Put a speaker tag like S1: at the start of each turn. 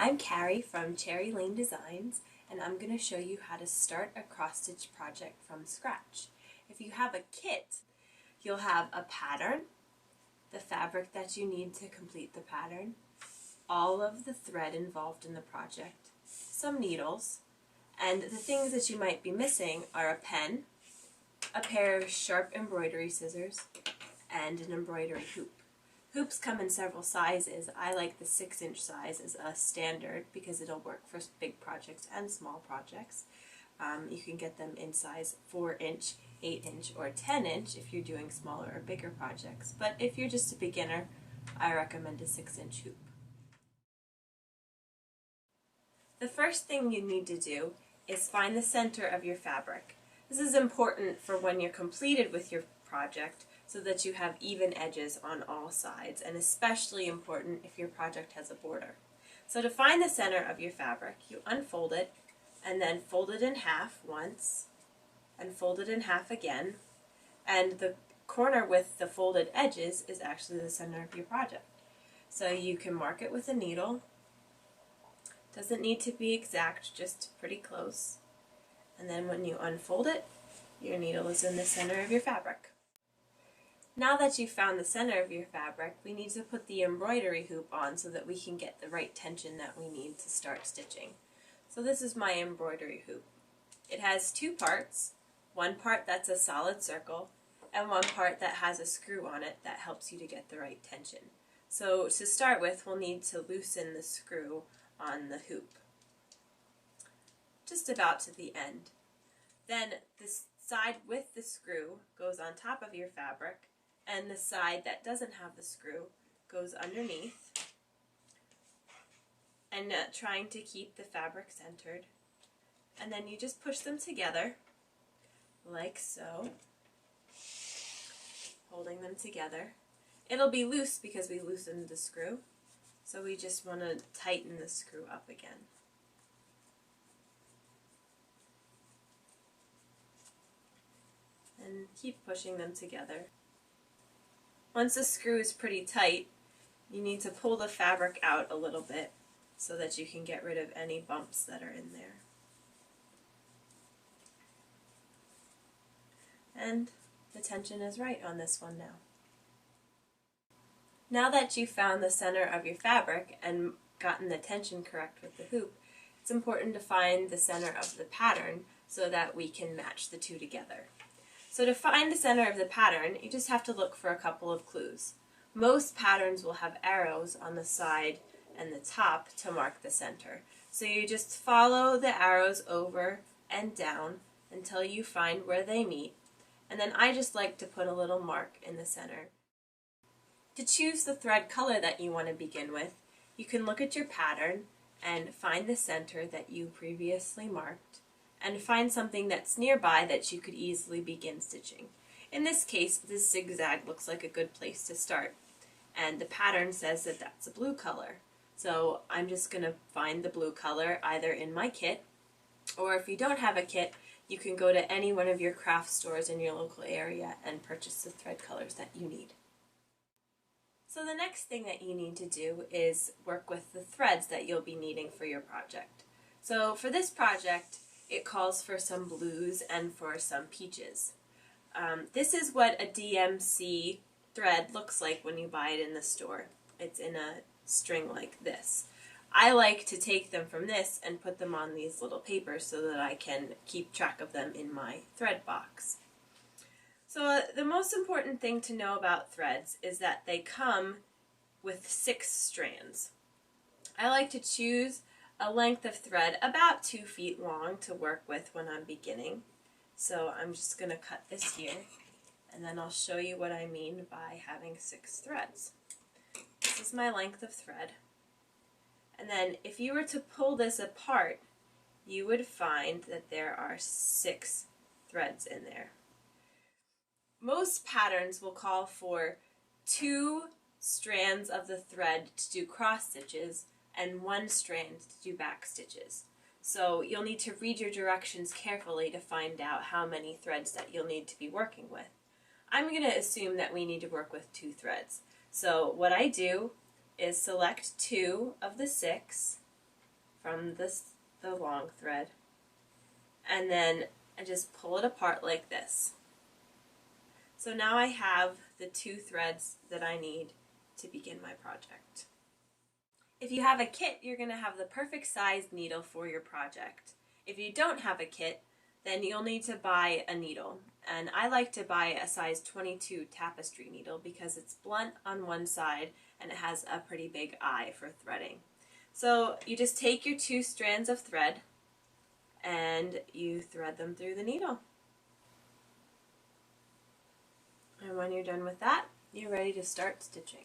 S1: I'm Carrie from Cherry Lane Designs, and I'm going to show you how to start a cross-stitch project from scratch. If you have a kit, you'll have a pattern, the fabric that you need to complete the pattern, all of the thread involved in the project, some needles, and the things that you might be missing are a pen, a pair of sharp embroidery scissors, and an embroidery hoop. Hoops come in several sizes. I like the 6-inch size as a standard because it'll work for big projects and small projects. You can get them in size 4-inch, 8-inch, or 10-inch if you're doing smaller or bigger projects. But if you're just a beginner, I recommend a 6-inch hoop. The first thing you need to do is find the center of your fabric. This is important for when you're completed with your project, so that you have even edges on all sides, and especially important if your project has a border. So to find the center of your fabric, you unfold it and then fold it in half once and fold it in half again, and the corner with the folded edges is actually the center of your project. So you can mark it with a needle. Doesn't need to be exact, just pretty close. And then when you unfold it, your needle is in the center of your fabric. Now that you've found the center of your fabric, we need to put the embroidery hoop on so that we can get the right tension that we need to start stitching. So this is my embroidery hoop. It has two parts, one part that's a solid circle and one part that has a screw on it that helps you to get the right tension. So to start with, we'll need to loosen the screw on the hoop, just about to the end. Then this side with the screw goes on top of your fabric, and the side that doesn't have the screw goes underneath, and trying to keep the fabric centered. And then you just push them together like so, holding them together. It'll be loose because we loosened the screw, so we just want to tighten the screw up again. And keep pushing them together. Once the screw is pretty tight, you need to pull the fabric out a little bit so that you can get rid of any bumps that are in there. And the tension is right on this one now. Now that you've found the center of your fabric and gotten the tension correct with the hoop, it's important to find the center of the pattern so that we can match the two together. So to find the center of the pattern, you just have to look for a couple of clues. Most patterns will have arrows on the side and the top to mark the center. So you just follow the arrows over and down until you find where they meet. And then I just like to put a little mark in the center. To choose the thread color that you want to begin with, you can look at your pattern and find the center that you previously marked, and find something that's nearby that you could easily begin stitching. In this case, this zigzag looks like a good place to start, and the pattern says that that's a blue color. So I'm just going to find the blue color either in my kit, or if you don't have a kit, you can go to any one of your craft stores in your local area and purchase the thread colors that you need. So the next thing that you need to do is work with the threads that you'll be needing for your project. So for this project, it calls for some blues and for some peaches. This is what a DMC thread looks like when you buy it in the store. It's in a string like this. I like to take them from this and put them on these little papers so that I can keep track of them in my thread box. So the most important thing to know about threads is that they come with 6 strands. I like to choose a length of thread about 2 feet long to work with when I'm beginning. So I'm just going to cut this here, and then I'll show you what I mean by having 6 threads. This is my length of thread. And then if you were to pull this apart, you would find that there are 6 threads in there. Most patterns will call for 2 strands of the thread to do cross stitches and 1 strand to do back stitches. So you'll need to read your directions carefully to find out how many threads that you'll need to be working with. I'm going to assume that we need to work with 2 threads. So what I do is select 2 of the 6 from the long thread, and then I just pull it apart like this. So now I have the 2 threads that I need to begin my project. If you have a kit, you're going to have the perfect size needle for your project. If you don't have a kit, then you'll need to buy a needle. And I like to buy a size 22 tapestry needle because it's blunt on one side and it has a pretty big eye for threading. So you just take your 2 strands of thread and you thread them through the needle. And when you're done with that, you're ready to start stitching.